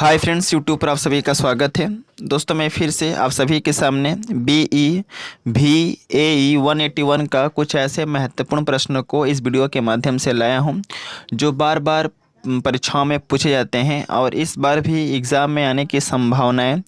Hi friends, YouTube पर आप सभी का स्वागत है। दोस्तों, मैं फिर से आप सभी के सामने BE-VAE 181 का कुछ ऐसे महत्वपूर्ण प्रश्नों को इस वीडियो के माध्यम से लाया हूं जो बार बार परीक्षाओं में पूछे जाते हैं और इस बार भी एग्ज़ाम में आने की संभावनाएं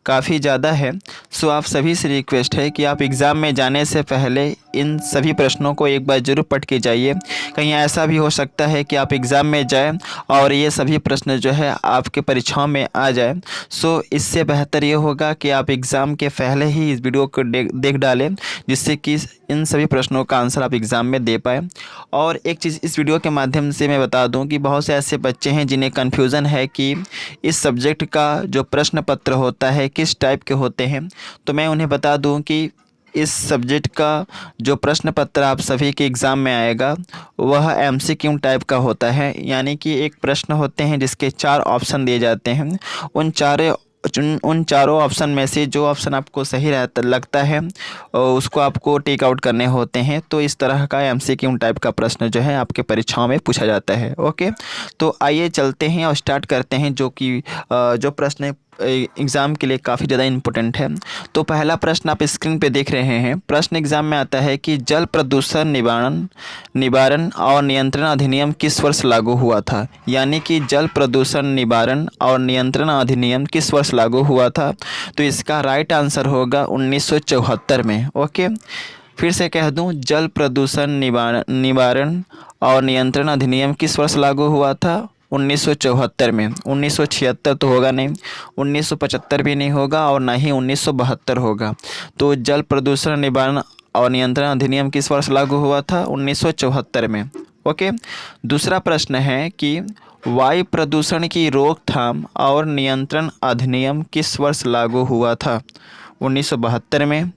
काफ़ी ज़्यादा है। सो आप सभी से रिक्वेस्ट है कि आप एग्ज़ाम में जाने से पहले इन सभी प्रश्नों को एक बार ज़रूर पढ़ के जाइए। कहीं ऐसा भी हो सकता है कि आप एग्ज़ाम में जाएं और ये सभी प्रश्न जो है आपके परीक्षाओं में आ जाए। सो इससे बेहतर ये होगा कि आप एग्ज़ाम के पहले ही इस वीडियो को देख डालें, जिससे कि इन सभी प्रश्नों का आंसर आप एग्ज़ाम में दे पाएँ। और एक चीज़ इस वीडियो के माध्यम से मैं बता दूं कि बहुत से ऐसे बच्चे हैं जिन्हें कन्फ्यूज़न है कि इस सब्जेक्ट का जो प्रश्न पत्र होता है किस टाइप के होते हैं। तो मैं उन्हें बता दूं कि इस सब्जेक्ट का जो प्रश्न पत्र आप सभी के एग्ज़ाम में आएगा वह MCQ टाइप का होता है, यानी कि एक प्रश्न होते हैं जिसके 4 ऑप्शन दिए जाते हैं। उन चारों ऑप्शन में से जो ऑप्शन आपको सही लगता है उसको आपको टेक आउट करने होते हैं। तो इस तरह का MCQ टाइप का प्रश्न जो है आपके परीक्षाओं में पूछा जाता है। ओके, तो आइए चलते हैं और स्टार्ट करते हैं जो प्रश्न एग्ज़ाम के लिए काफ़ी ज़्यादा इम्पोर्टेंट है। तो पहला प्रश्न आप स्क्रीन पे देख रहे हैं। प्रश्न एग्ज़ाम में आता है कि जल प्रदूषण निवारण और नियंत्रण अधिनियम किस वर्ष लागू हुआ था। यानी कि जल प्रदूषण निवारण और नियंत्रण अधिनियम किस वर्ष लागू हुआ था। तो इसका राइट आंसर होगा 1974 में। ओके, फिर से कह दूं, जल प्रदूषण निवारण और नियंत्रण अधिनियम किस वर्ष लागू हुआ था। 1974 में। 1976 तो होगा नहीं, 1975 भी नहीं होगा और ना ही 1972 होगा। तो जल प्रदूषण निवारण और नियंत्रण अधिनियम किस वर्ष लागू हुआ था। 1974 में। ओके, दूसरा प्रश्न है कि वायु प्रदूषण की रोकथाम और नियंत्रण अधिनियम किस वर्ष लागू हुआ था। 1972 में,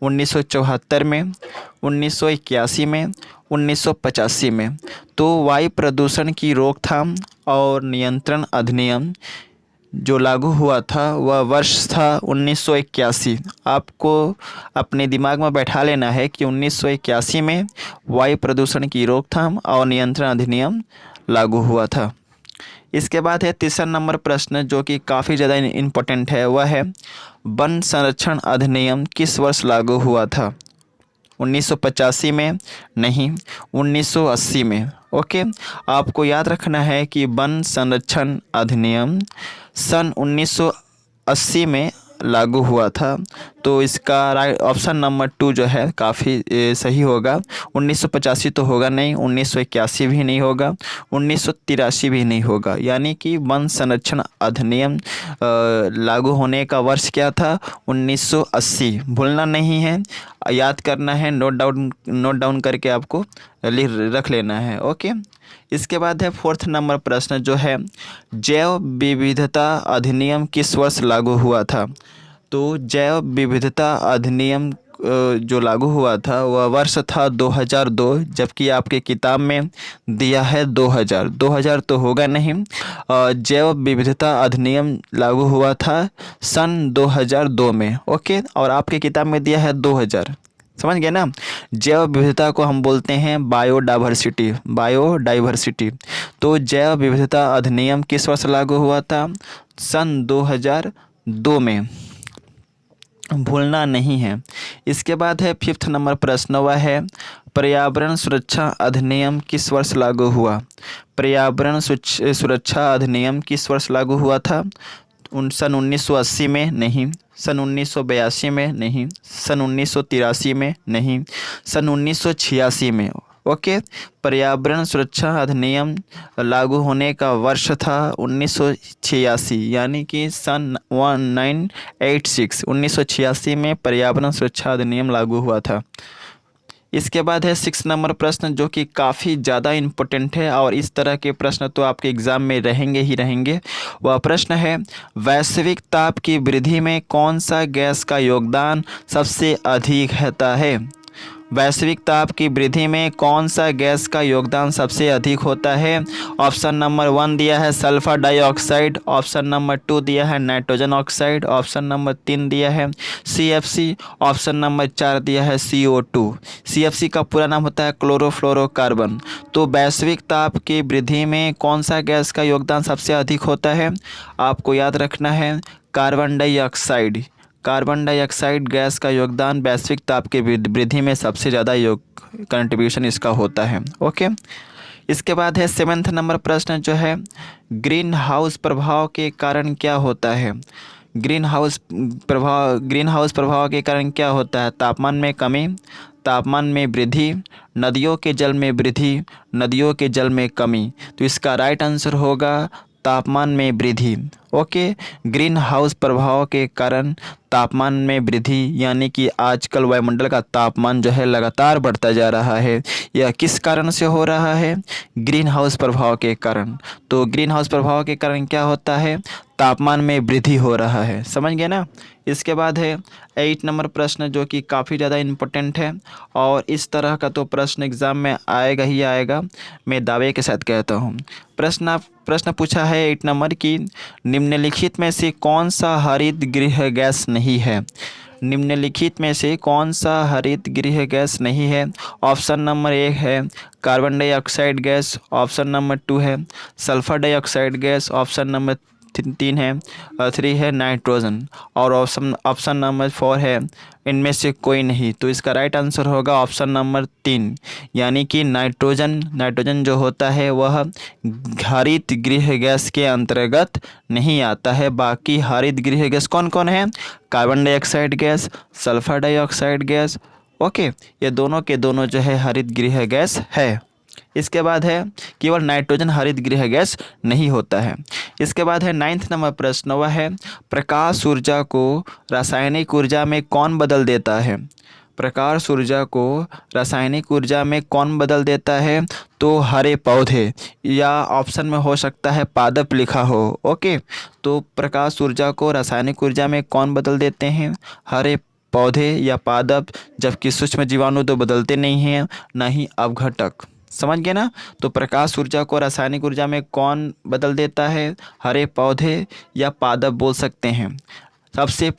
1974 में, 1981 में, 1985 में। तो वायु प्रदूषण की रोकथाम और नियंत्रण अधिनियम जो लागू हुआ था वह वर्ष था 1981। आपको अपने दिमाग में बैठा लेना है कि 1981 में वायु प्रदूषण की रोकथाम और नियंत्रण अधिनियम लागू हुआ था। इसके बाद है तीसरा नंबर प्रश्न जो कि काफ़ी ज़्यादा इम्पोर्टेंट है, वह है वन संरक्षण अधिनियम किस वर्ष लागू हुआ था। 1985 में नहीं, 1980 में। ओके, आपको याद रखना है कि वन संरक्षण अधिनियम सन 1980 में लागू हुआ था। तो इसका राइट ऑप्शन नंबर 2 जो है काफ़ी सही होगा। 1985 तो होगा नहीं, 1981 भी नहीं होगा, 1983 भी नहीं होगा। यानी कि वन संरक्षण अधिनियम लागू होने का वर्ष क्या था। 1980। भूलना नहीं है, याद करना है, नोट डाउन करके आपको रख लेना है। ओके, इसके बाद है फोर्थ नंबर प्रश्न जो है जैव विविधता अधिनियम किस वर्ष लागू हुआ था। तो जैव विविधता अधिनियम जो लागू हुआ था वह वर्ष था 2002, जबकि आपके किताब में दिया है 2000 तो होगा नहीं। जैव विविधता अधिनियम लागू हुआ था सन 2002 में। ओके, और आपके किताब में दिया है 2000। समझ गए ना। जैव विविधता को हम बोलते हैं बायोडाइवर्सिटी। तो जैव विविधता अधिनियम किस वर्ष लागू हुआ था। सन 2002 में। भूलना नहीं है। इसके बाद है फिफ्थ नंबर प्रश्न, वह है पर्यावरण सुरक्षा अधिनियम किस वर्ष लागू हुआ। पर्यावरण सुरक्षा अधिनियम किस वर्ष लागू हुआ था। सन 1980 में नहीं, सन 1982 में नहीं, सन 1983 में नहीं, सन 1986 में। ओके, पर्यावरण सुरक्षा अधिनियम लागू होने का वर्ष था 1986, यानी कि सन 1986 में पर्यावरण सुरक्षा अधिनियम लागू हुआ था। इसके बाद है 6 नंबर प्रश्न जो कि काफ़ी ज़्यादा इम्पोर्टेंट है और इस तरह के प्रश्न तो आपके एग्ज़ाम में रहेंगे ही रहेंगे। वह प्रश्न है वैश्विक ताप की वृद्धि में कौन सा गैस का योगदान सबसे अधिक रहता है। वैश्विक ताप की वृद्धि में कौन सा गैस का योगदान सबसे अधिक होता है? ऑप्शन नंबर 1 दिया है सल्फर डाइऑक्साइड, ऑप्शन नंबर 2 दिया है नाइट्रोजन ऑक्साइड, ऑप्शन नंबर 3 दिया है CFC, ऑप्शन नंबर 4 दिया है CO2। CFC का पूरा नाम होता है क्लोरोफ्लोरोकार्बन। तो वैश्विक ताप की वृद्धि में कौन सा गैस का योगदान सबसे अधिक होता है? आपको याद रखना है carbon dioxide. Carbon dioxide gas का योगदान वैश्विक ताप की वृद्धि में सबसे ज़्यादा कंट्रीब्यूशन इसका होता है। ओके, इसके बाद है 7वां नंबर प्रश्न जो है ग्रीन हाउस प्रभाव के कारण क्या होता है? ग्रीन हाउस प्रभाव के कारण क्या होता है? तापमान में कमी, तापमान में वृद्धि, नदियों के जल में वृद्धि, नदियों के जल में कमी। तो इसका राइट आंसर होगा तापमान में वृद्धि। ओके, ग्रीन हाउस प्रभाव के कारण तापमान में वृद्धि, यानी कि आजकल वायुमंडल का तापमान जो है लगातार बढ़ता जा रहा है। यह किस कारण से हो रहा है? ग्रीन हाउस प्रभाव के कारण। तो ग्रीन हाउस प्रभाव के कारण क्या होता है? तापमान में वृद्धि हो रहा है। समझ गए ना? इसके बाद है 8 नंबर प्रश्न जो कि काफ़ी ज़्यादा इम्पोर्टेंट है और इस तरह का तो प्रश्न एग्ज़ाम में आएगा ही आएगा, मैं दावे के साथ कहता हूँ। प्रश्न पूछा है 8 नंबर की निम्नलिखित में से कौन सा हरित गृह गैस नहीं है? निम्नलिखित में से कौन सा हरित गृह गैस नहीं है? ऑप्शन नंबर 1 है carbon dioxide gas, option number 2 है sulphur dioxide gas, option number 3 है नाइट्रोजन और ऑप्शन नंबर 4 है इनमें से कोई नहीं। तो इसका राइट आंसर होगा ऑप्शन नंबर 3, यानी कि नाइट्रोजन जो होता है वह हरित गृह गैस के अंतर्गत नहीं आता है। बाकी हरित गृह गैस कौन कौन है? Carbon dioxide gas, sulphur dioxide gas. Okay, ये दोनों के दोनों जो है हरित गृह गैस है। इसके बाद है केवल नाइट्रोजन हरित गृह गैस नहीं होता है। इसके बाद है 9वां नंबर प्रश्न, वह है प्रकाश ऊर्जा को रासायनिक ऊर्जा में कौन बदल देता है? प्रकाश ऊर्जा को रासायनिक ऊर्जा में कौन बदल देता है? तो हरे पौधे, या ऑप्शन में हो सकता है पादप लिखा हो। ओके, तो प्रकाश ऊर्जा को रासायनिक ऊर्जा में कौन बदल देते हैं? हरे पौधे या पादप, जबकि सूक्ष्म जीवाणु तो बदलते नहीं हैं, ना ही अपघटक। समझ गए ना? तो प्रकाश ऊर्जा को रासायनिक ऊर्जा में कौन बदल देता है? हरे पौधे या पादप बोल सकते हैं। सबसे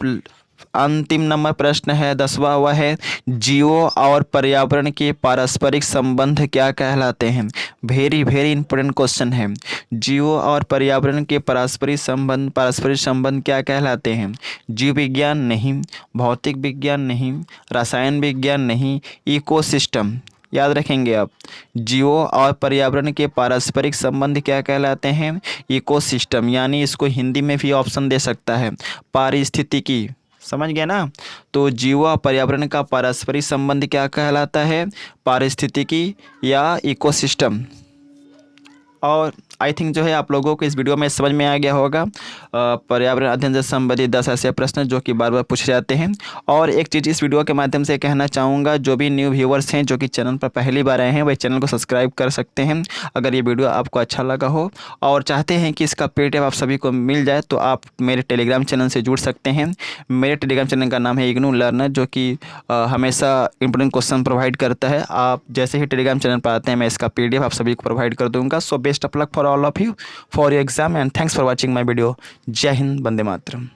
अंतिम नंबर प्रश्न है 10वां, वह है जीवों और पर्यावरण के पारस्परिक संबंध क्या कहलाते हैं? वेरी वेरी इंपॉर्टेंट क्वेश्चन है। जीवों और पर्यावरण के पारस्परिक संबंध क्या कहलाते हैं? जीव विज्ञान नहीं, भौतिक विज्ञान नहीं, रसायन विज्ञान नहीं, इकोसिस्टम। याद रखेंगे आप, जीवों और पर्यावरण के पारस्परिक संबंध क्या कहलाते हैं? इकोसिस्टम, यानी इसको हिंदी में भी ऑप्शन दे सकता है पारिस्थितिकी। समझ गए ना? तो जीवों और पर्यावरण का पारस्परिक संबंध क्या कहलाता है? पारिस्थितिकी या इकोसिस्टम। और आई थिंक जो है आप लोगों को इस वीडियो में समझ में आ गया होगा पर्यावरण अध्ययन से संबंधित 10 ऐसे प्रश्न जो कि बार बार पूछे जाते हैं। और एक चीज़ इस वीडियो के माध्यम से कहना चाहूँगा, जो भी न्यू व्यूवर्स हैं जो कि चैनल पर पहली बार आए हैं वह चैनल को सब्सक्राइब कर सकते हैं अगर ये वीडियो आपको अच्छा लगा हो और चाहते हैं कि इसका PDF आप सभी को मिल जाए तो आप मेरे टेलीग्राम चैनल से जुड़ सकते हैं। मेरे टेलीग्राम चैनल का नाम है इग्नू लर्नर, जो कि हमेशा इंपोर्टेंट क्वेश्चन प्रोवाइड करता है। आप जैसे ही टेलीग्राम चैनल पर आते हैं मैं इसका PDF आप सभी को प्रोवाइड कर दूँगा। So best of luck for all of you for your exam and thanks for watching my video. जय हिंद, वंदे मातरम।